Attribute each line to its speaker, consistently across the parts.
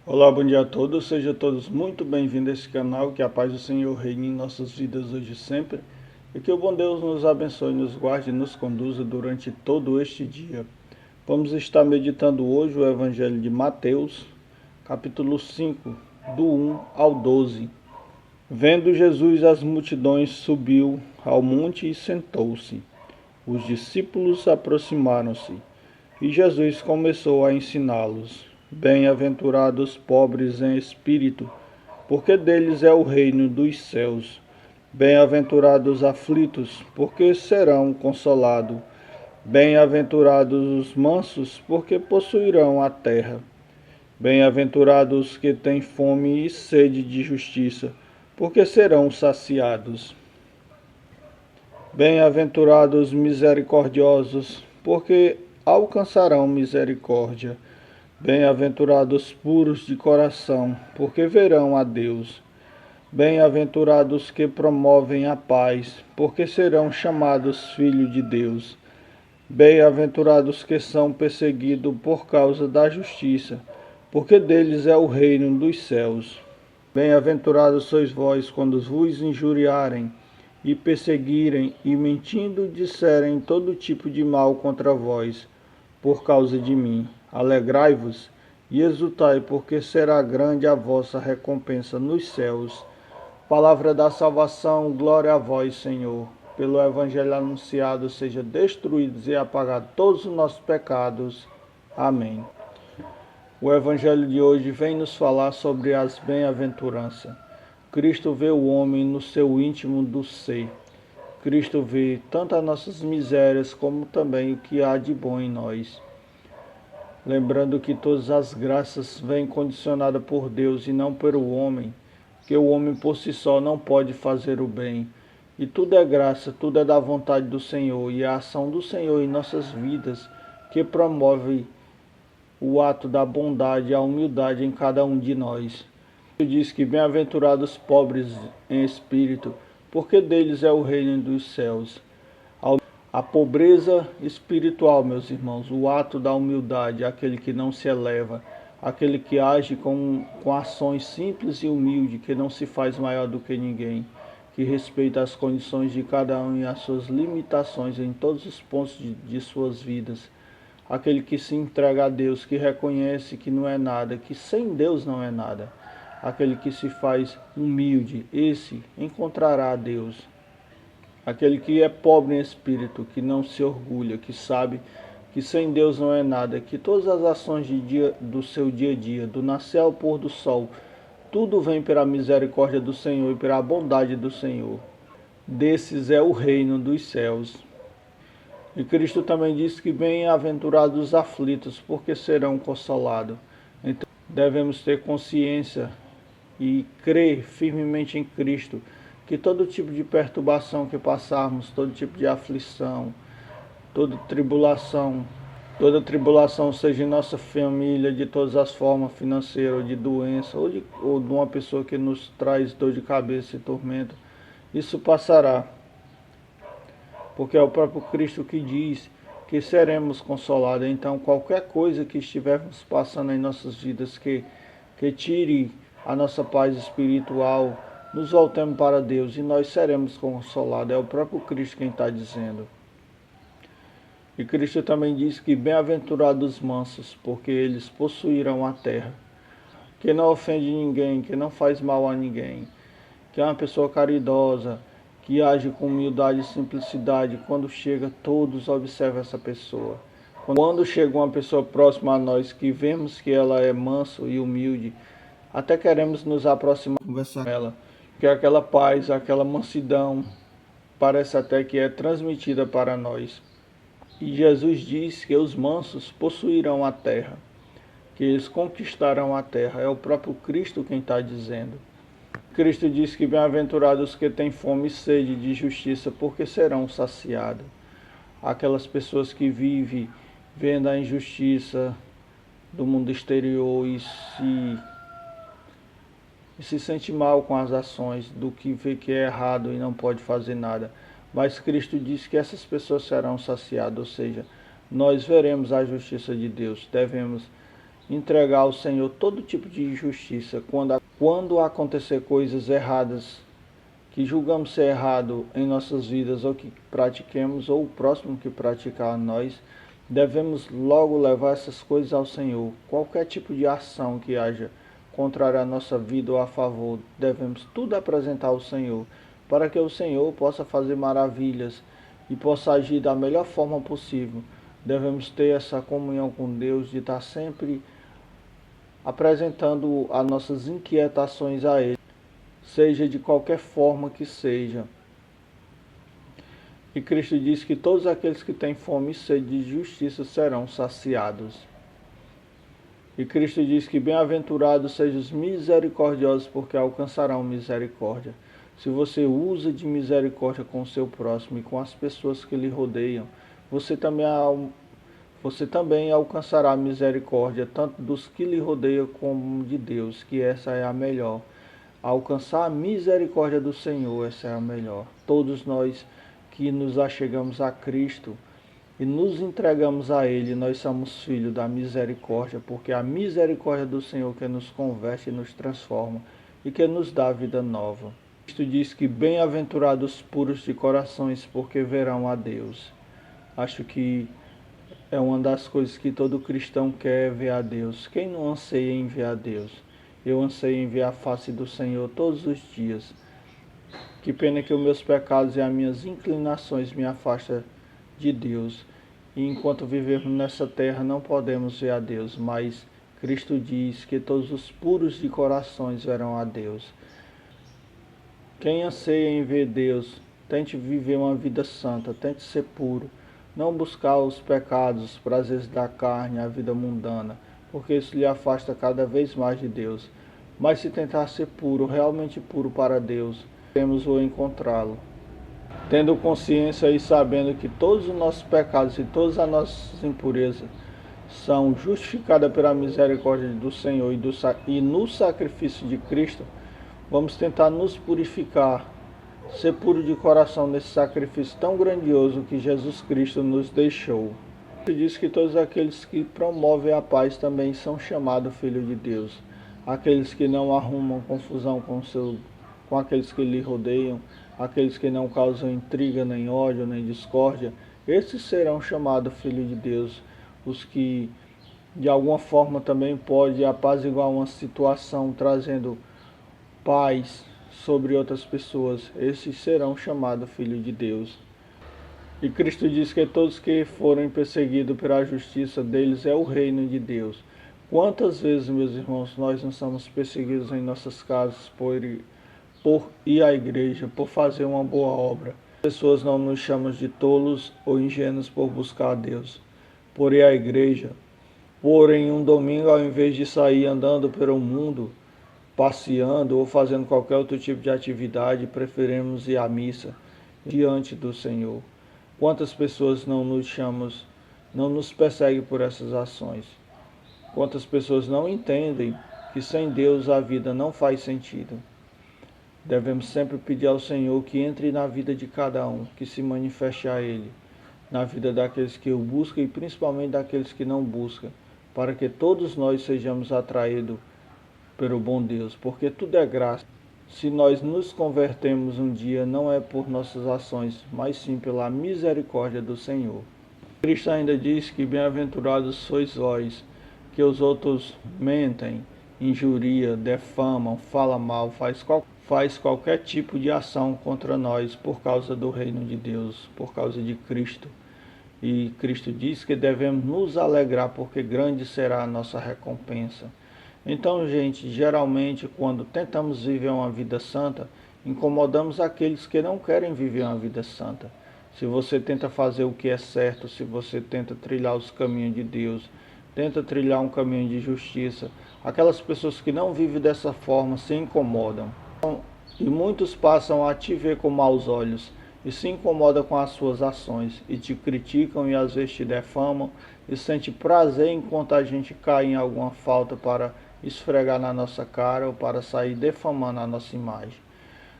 Speaker 1: Olá, bom dia a todos, sejam todos muito bem-vindos a esse canal, que a paz do Senhor reine em nossas vidas hoje e sempre, e que o bom Deus nos abençoe, nos guarde e nos conduza durante todo este dia. Vamos estar meditando hoje o Evangelho de Mateus, capítulo 5, do 1 ao 12. Vendo Jesus as multidões, subiu ao monte e sentou-se. Os discípulos aproximaram-se e Jesus começou a ensiná-los. Bem-aventurados pobres em espírito, porque deles é o reino dos céus. Bem-aventurados aflitos, porque serão consolados. Bem-aventurados os mansos, porque possuirão a terra. Bem-aventurados que têm fome e sede de justiça, porque serão saciados. Bem-aventurados misericordiosos, porque alcançarão misericórdia. Bem-aventurados puros de coração, porque verão a Deus. Bem-aventurados que promovem a paz, porque serão chamados filhos de Deus. Bem-aventurados que são perseguidos por causa da justiça, porque deles é o reino dos céus. Bem-aventurados sois vós quando vos injuriarem e perseguirem e mentindo disserem todo tipo de mal contra vós, por causa de mim. Alegrai-vos e exultai, porque será grande a vossa recompensa nos céus. Palavra da salvação, glória a vós, Senhor. Pelo Evangelho anunciado, seja destruídos e apagados todos os nossos pecados. Amém. O Evangelho de hoje vem nos falar sobre as bem-aventuranças. Cristo vê o homem no seu íntimo do ser. Cristo vê tanto as nossas misérias como também o que há de bom em nós. Lembrando que todas as graças vêm condicionadas por Deus e não pelo homem, que o homem por si só não pode fazer o bem. E tudo é graça, tudo é da vontade do Senhor e a ação do Senhor em nossas vidas que promove o ato da bondade e a humildade em cada um de nós. Ele diz que bem-aventurados pobres em espírito, porque deles é o reino dos céus. A pobreza espiritual, meus irmãos, o ato da humildade, aquele que não se eleva, aquele que age com ações simples e humildes, que não se faz maior do que ninguém, que respeita as condições de cada um e as suas limitações em todos os pontos de suas vidas. Aquele que se entrega a Deus, que reconhece que não é nada, que sem Deus não é nada. Aquele que se faz humilde, esse encontrará a Deus. Aquele que é pobre em espírito, que não se orgulha, que sabe que sem Deus não é nada, que todas as ações do seu dia a dia, do nascer ao pôr do sol, tudo vem pela misericórdia do Senhor e pela bondade do Senhor. Desses é o reino dos céus. E Cristo também disse que bem-aventurados os aflitos, porque serão consolados. Então devemos ter consciência e crer firmemente em Cristo, que todo tipo de perturbação que passarmos, todo tipo de aflição, toda tribulação seja em nossa família, de todas as formas, financeira, ou de doença, ou de uma pessoa que nos traz dor de cabeça e tormento, isso passará, porque é o próprio Cristo que diz que seremos consolados. Então qualquer coisa que estivermos passando em nossas vidas que tire a nossa paz espiritual, nos voltemos para Deus e nós seremos consolados. É o próprio Cristo quem está dizendo. E Cristo também diz que bem-aventurados os mansos, porque eles possuirão a terra. Que não ofende ninguém, que não faz mal a ninguém, que é uma pessoa caridosa, que age com humildade e simplicidade. Quando chega, todos observam essa pessoa. Quando chega uma pessoa próxima a nós, que vemos que ela é manso e humilde, até queremos nos aproximar e conversar com ela, que aquela paz, aquela mansidão, parece até que é transmitida para nós. E Jesus diz que os mansos possuirão a terra, que eles conquistarão a terra. É o próprio Cristo quem está dizendo. Cristo diz que bem-aventurados que têm fome e sede de justiça, porque serão saciados. Aquelas pessoas que vivem vendo a injustiça do mundo exterior e se sente mal com as ações, do que vê que é errado e não pode fazer nada. Mas Cristo diz que essas pessoas serão saciadas, ou seja, nós veremos a justiça de Deus. Devemos entregar ao Senhor todo tipo de injustiça. Quando acontecer coisas erradas, que julgamos ser errado em nossas vidas, ou que pratiquemos, ou o próximo que praticar a nós, devemos logo levar essas coisas ao Senhor. Qualquer tipo de ação que haja contrária à nossa vida ou a favor, devemos tudo apresentar ao Senhor, para que o Senhor possa fazer maravilhas e possa agir da melhor forma possível. Devemos ter essa comunhão com Deus, de estar sempre apresentando as nossas inquietações a Ele, seja de qualquer forma que seja. E Cristo diz que todos aqueles que têm fome e sede de justiça serão saciados. E Cristo diz que bem-aventurados sejam os misericordiosos, porque alcançarão misericórdia. Se você usa de misericórdia com o seu próximo e com as pessoas que lhe rodeiam, você também alcançará misericórdia, tanto dos que lhe rodeiam como de Deus, que essa é a melhor. Alcançar a misericórdia do Senhor, essa é a melhor. Todos nós que nos achegamos a Cristo e nos entregamos a Ele, nós somos filhos da misericórdia, porque a misericórdia do Senhor que nos converte e nos transforma e que nos dá vida nova. Cristo diz que bem-aventurados puros de corações, porque verão a Deus. Acho que é uma das coisas que todo cristão quer, ver a Deus. Quem não anseia em ver a Deus? Eu anseio em ver a face do Senhor todos os dias. Que pena que os meus pecados e as minhas inclinações me afastam de Deus. E enquanto vivemos nessa terra não podemos ver a Deus, mas Cristo diz que todos os puros de corações verão a Deus. Quem anseia em ver Deus, tente viver uma vida santa, tente ser puro. Não buscar os pecados, os prazeres da carne, a vida mundana, porque isso lhe afasta cada vez mais de Deus. Mas se tentar ser puro, realmente puro para Deus, temos o encontrá-lo. Tendo consciência e sabendo que todos os nossos pecados e todas as nossas impurezas são justificadas pela misericórdia do Senhor e no sacrifício de Cristo, vamos tentar nos purificar, ser puro de coração nesse sacrifício tão grandioso que Jesus Cristo nos deixou. Ele diz que todos aqueles que promovem a paz também são chamados filhos de Deus. Aqueles que não arrumam confusão com aqueles que lhe rodeiam, aqueles que não causam intriga, nem ódio, nem discórdia, esses serão chamados filhos de Deus. Os que de alguma forma também podem apaziguar uma situação, trazendo paz sobre outras pessoas, esses serão chamados filhos de Deus. E Cristo diz que todos que forem perseguidos pela justiça deles é o reino de Deus. Quantas vezes, meus irmãos, nós não somos perseguidos em nossas casas por ir à igreja, por fazer uma boa obra? As pessoas não nos chamam de tolos ou ingênuos por buscar a Deus, por ir à igreja. Porém, um domingo, ao invés de sair andando pelo mundo, passeando ou fazendo qualquer outro tipo de atividade, preferimos ir à missa diante do Senhor. Quantas pessoas não nos perseguem por essas ações? Quantas pessoas não entendem que sem Deus a vida não faz sentido? Devemos sempre pedir ao Senhor que entre na vida de cada um, que se manifeste a Ele, na vida daqueles que o buscam e principalmente daqueles que não buscam, para que todos nós sejamos atraídos pelo bom Deus, porque tudo é graça. Se nós nos convertemos um dia, não é por nossas ações, mas sim pela misericórdia do Senhor. Cristo ainda diz que bem-aventurados sois vós, que os outros mentem, injuriam, defamam, falam mal, faz qualquer tipo de ação contra nós por causa do reino de Deus, por causa de Cristo. E Cristo diz que devemos nos alegrar, porque grande será a nossa recompensa. Então, gente, geralmente quando tentamos viver uma vida santa, incomodamos aqueles que não querem viver uma vida santa. Se você tenta fazer o que é certo, se você tenta trilhar os caminhos de Deus, tenta trilhar um caminho de justiça, aquelas pessoas que não vivem dessa forma se incomodam. E muitos passam a te ver com maus olhos e se incomodam com as suas ações e te criticam e às vezes te defamam e sente prazer enquanto a gente cai em alguma falta para esfregar na nossa cara ou para sair defamando a nossa imagem.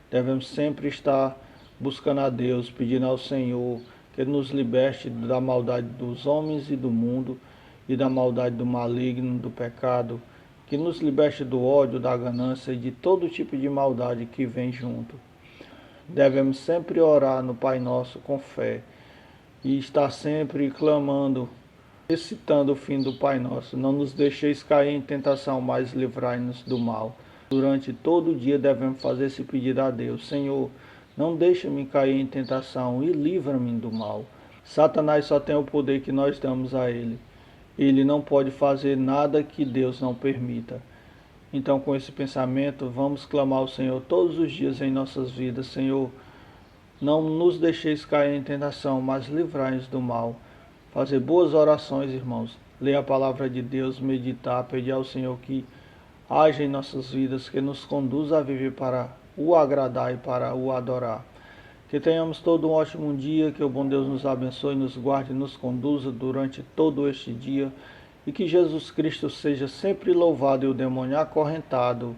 Speaker 1: Devemos sempre estar buscando a Deus, pedindo ao Senhor que Ele nos liberte da maldade dos homens e do mundo e da maldade do maligno, do pecado, que nos liberte do ódio, da ganância e de todo tipo de maldade que vem junto. Devemos sempre orar no Pai Nosso com fé e estar sempre clamando, recitando o fim do Pai Nosso. Não nos deixeis cair em tentação, mas livrai-nos do mal. Durante todo o dia devemos fazer esse pedido a Deus. Senhor, não deixa-me cair em tentação e livra-me do mal. Satanás só tem o poder que nós damos a ele. Ele não pode fazer nada que Deus não permita. Então, com esse pensamento, vamos clamar ao Senhor todos os dias em nossas vidas. Senhor, não nos deixeis cair em tentação, mas livrai-nos do mal. Fazer boas orações, irmãos. Ler a palavra de Deus, meditar, pedir ao Senhor que haja em nossas vidas, que nos conduza a viver para o agradar e para o adorar. Que tenhamos todo um ótimo dia, que o bom Deus nos abençoe, nos guarde e nos conduza durante todo este dia. E que Jesus Cristo seja sempre louvado e o demônio acorrentado.